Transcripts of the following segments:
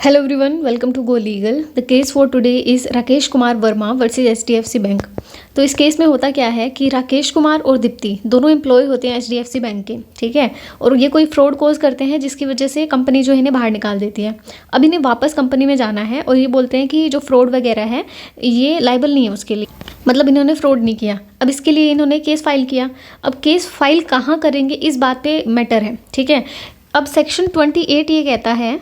Hello everyone, welcome to Go Legal. The case for today is Rakesh Kumar Verma versus HDFC bank. तो इस case में होता क्या है कि राकेश कुमार और दीप्ति दोनों एम्प्लॉय होते हैं HDFC बैंक के, ठीक है। और ये कोई फ्रॉड कोज करते हैं जिसकी वजह से कंपनी जो है इन्हें बाहर निकाल देती है। अब इन्हें वापस कंपनी में जाना है और ये बोलते हैं कि जो फ्रॉड वगैरह है ये लाइबल नहीं है उसके लिए, मतलब इन्होंने फ्रॉड नहीं किया। अब इसके लिए इन्होंने केस फाइल किया। अब केस फाइल कहाँ करेंगे इस बात पे मैटर है, ठीक है। अब सेक्शन 28 ये कहता है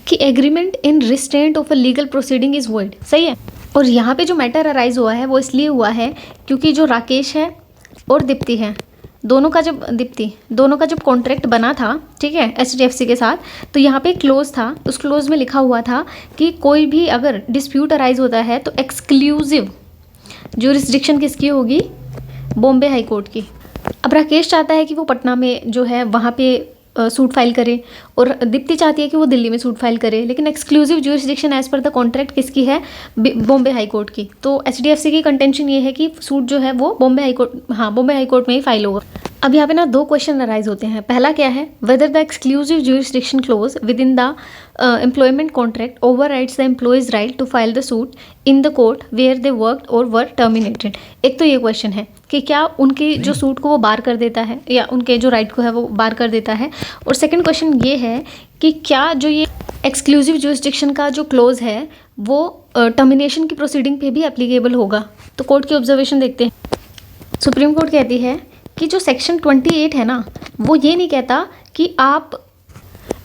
कि agreement in restraint of a legal proceeding is void, सही है। और यहाँ पे जो मैटर अराइज हुआ है वो इसलिए हुआ है क्योंकि जो राकेश है और दीप्ति है, दोनों का जब कॉन्ट्रैक्ट बना था, ठीक है, HDFC के साथ, तो यहाँ पे क्लोज था। उस क्लोज में लिखा हुआ था कि कोई भी अगर डिस्प्यूट अराइज होता है तो एक्सक्लूसिव ज्यूरिसडिक्शन किसकी होगी, बॉम्बे हाई कोर्ट की। अब राकेश चाहता है कि वो पटना में जो है वहाँ पे सूट फाइल करे और दीप्ति चाहती है कि वो दिल्ली में सूट फाइल करे, लेकिन exclusive jurisdiction as per the contract किसकी है, बॉम्बे हाई कोर्ट की। तो HDFC की कंटेंशन ये है कि सूट जो है वो बॉम्बे हाई कोर्ट में ही फाइल होगा। अब यहाँ पे ना दो क्वेश्चन अराइज होते हैं। पहला क्या है, whether the exclusive jurisdiction clause within the employment contract overrides the employee's right to file the suit in the court where they worked और वर टर्मिनेटेड। एक तो ये क्वेश्चन है कि क्या उनकी जो सूट को वो बार कर देता है या उनके जो राइट को है वो बार कर देता है। और सेकंड क्वेश्चन ये है कि क्या जो ये एक्सक्लूसिव ज्यूरिसडिक्शन का जो क्लोज है वो टर्मिनेशन की प्रोसीडिंग पे भी एप्लीकेबल होगा। तो कोर्ट की ऑब्जर्वेशन देखते हैं। सुप्रीम कोर्ट कहती है कि जो सेक्शन 28 है ना, वो ये नहीं कहता कि आप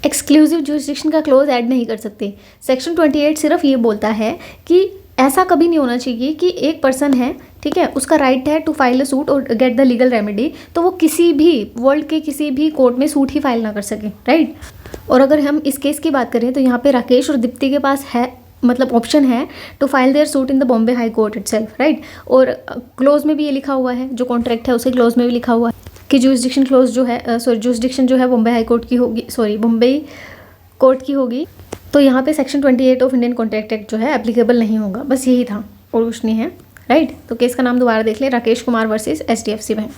एक्सक्लूसिव ज्यूरिसडिक्शन का क्लोज ऐड नहीं कर सकते। सेक्शन 28 सिर्फ ये बोलता है कि ऐसा कभी नहीं होना चाहिए कि एक पर्सन है, ठीक है, उसका राइट है टू फाइल अ सूट और गेट द लीगल रेमेडी, तो वो किसी भी वर्ल्ड के किसी भी कोर्ट में सूट ही फाइल ना कर सके, राइट। और अगर हम इस केस की बात करें तो यहाँ पे राकेश और दीप्ति के पास है, मतलब ऑप्शन है to file their suit in the Bombay high court itself, right. और क्लोज में भी ये लिखा हुआ है, जो कॉन्ट्रैक्ट है उसे क्लोज में भी लिखा हुआ है कि ज्यूरिसडिक्शन क्लोज जो है ज्यूरिसडिक्शन जो है बॉम्बे हाई कोर्ट की होगी, बॉम्बे कोर्ट की होगी। तो यहाँ पे section 28 of Indian contract act जो है एप्लीकेबल नहीं होगा। बस यही था और कुछ नहीं है, राइट। तो केस का नाम दोबारा देख लें, Rakesh Kumar versus HDFC bank.